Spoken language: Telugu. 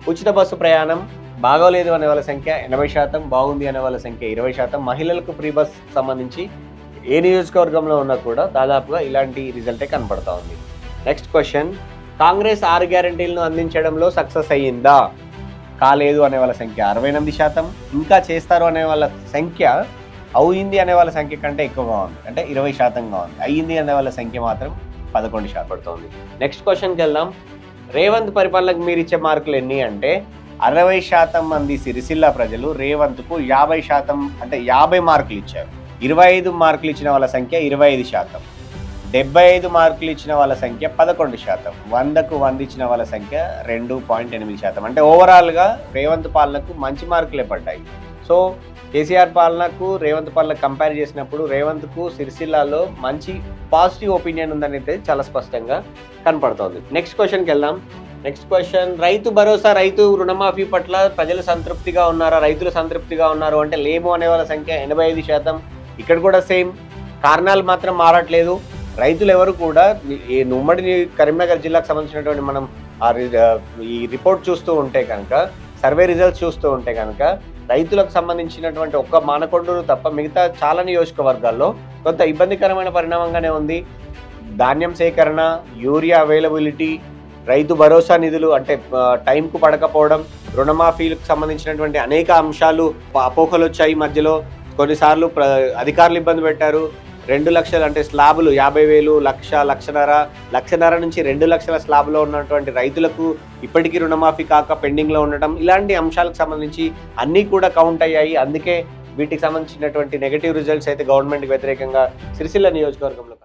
ఉచిత బస్సు ప్రయాణం బాగోలేదు అనే వాళ్ళ సంఖ్య 80%, బాగుంది అనే వాళ్ళ సంఖ్య 20%. మహిళలకు ఫ్రీ బస్ సంబంధించి ఏ నియోజకవర్గంలో ఉన్నా కూడా దాదాపుగా ఇలాంటి రిజల్టే కనపడతా ఉంది. నెక్స్ట్ క్వశ్చన్, కాంగ్రెస్ 6 గ్యారంటీలను అందించడంలో సక్సెస్ అయ్యిందా? కాలేదు అనే వాళ్ళ సంఖ్య 68%, ఇంకా చేస్తారు అనే వాళ్ళ సంఖ్య అయింది అనే వాళ్ళ సంఖ్య కంటే ఎక్కువగా ఉంది, అంటే 20%గా ఉంది. అయ్యింది అనే వాళ్ళ సంఖ్య మాత్రం 11% పడుతుంది. నెక్స్ట్ క్వశ్చన్కి వెళ్దాం. రేవంత్ పరిపాలనకు మీరు ఇచ్చే మార్కులు ఎన్ని అంటే 60% మంది సిరిసిల్ల ప్రజలు రేవంత్కు 50%, అంటే 50 మార్కులు ఇచ్చారు. 25 మార్కులు ఇచ్చిన వాళ్ళ సంఖ్య 25%, 75 మార్కులు ఇచ్చిన వాళ్ళ సంఖ్య 11%, 100కు 100 ఇచ్చిన వాళ్ళ సంఖ్య 2.8%. అంటే ఓవరాల్గా రేవంత్ పాలనకు మంచి మార్కులే పడ్డాయి. సో కేసీఆర్ పాలనకు రేవంత్ పాలన కంపేర్ చేసినప్పుడు రేవంత్కు సిరిసిల్లాలో మంచి పాజిటివ్ ఒపీనియన్ ఉందని అయితే చాలా స్పష్టంగా కనపడుతోంది. నెక్స్ట్ క్వశ్చన్కి వెళ్దాం. నెక్స్ట్ క్వశ్చన్, రైతు భరోసా, రైతు రుణమాఫీ పట్ల ప్రజలు సంతృప్తిగా ఉన్నారా, రైతులు సంతృప్తిగా ఉన్నారు అంటే లేము అనే వాళ్ళ సంఖ్య 85%. ఇక్కడ కూడా సేమ్, కారణాలు మాత్రం మారట్లేదు. రైతులు ఎవరు కూడా ఈ ఉమ్మడి కరీంనగర్ జిల్లాకు సంబంధించినటువంటి మనం ఈ రిపోర్ట్ చూస్తూ ఉంటే కనుక, సర్వే రిజల్ట్స్ చూస్తూ ఉంటే కనుక రైతులకు సంబంధించినటువంటి ఒక్క మానకొండూరు తప్ప మిగతా చాలా నియోజకవర్గాల్లో కొంత ఇబ్బందికరమైన పరిణామంగానే ఉంది. ధాన్యం సేకరణ, యూరియా అవైలబిలిటీ, రైతు భరోసా నిధులు అంటే టైంకు పడకపోవడం, రుణమాఫీలకు సంబంధించినటువంటి అనేక అంశాలు అపోహలు వచ్చాయి మధ్యలో. కొన్నిసార్లు అధికారులు ఇబ్బంది పెట్టారు. 2 లక్షలు అంటే స్లాబులు 50,000, 1,00,000, 1,50,000 నుంచి 2 లక్షల స్లాబ్లో ఉన్నటువంటి రైతులకు ఇప్పటికీ రుణమాఫీ కాక పెండింగ్లో ఉండటం, ఇలాంటి అంశాలకు సంబంధించి అన్నీ కూడా కౌంట్ అయ్యాయి. అందుకే వీటికి సంబంధించినటువంటి నెగటివ్ రిజల్ట్స్ అయితే గవర్నమెంట్కి వ్యతిరేకంగా సిరిసిల్ల నియోజకవర్గంలో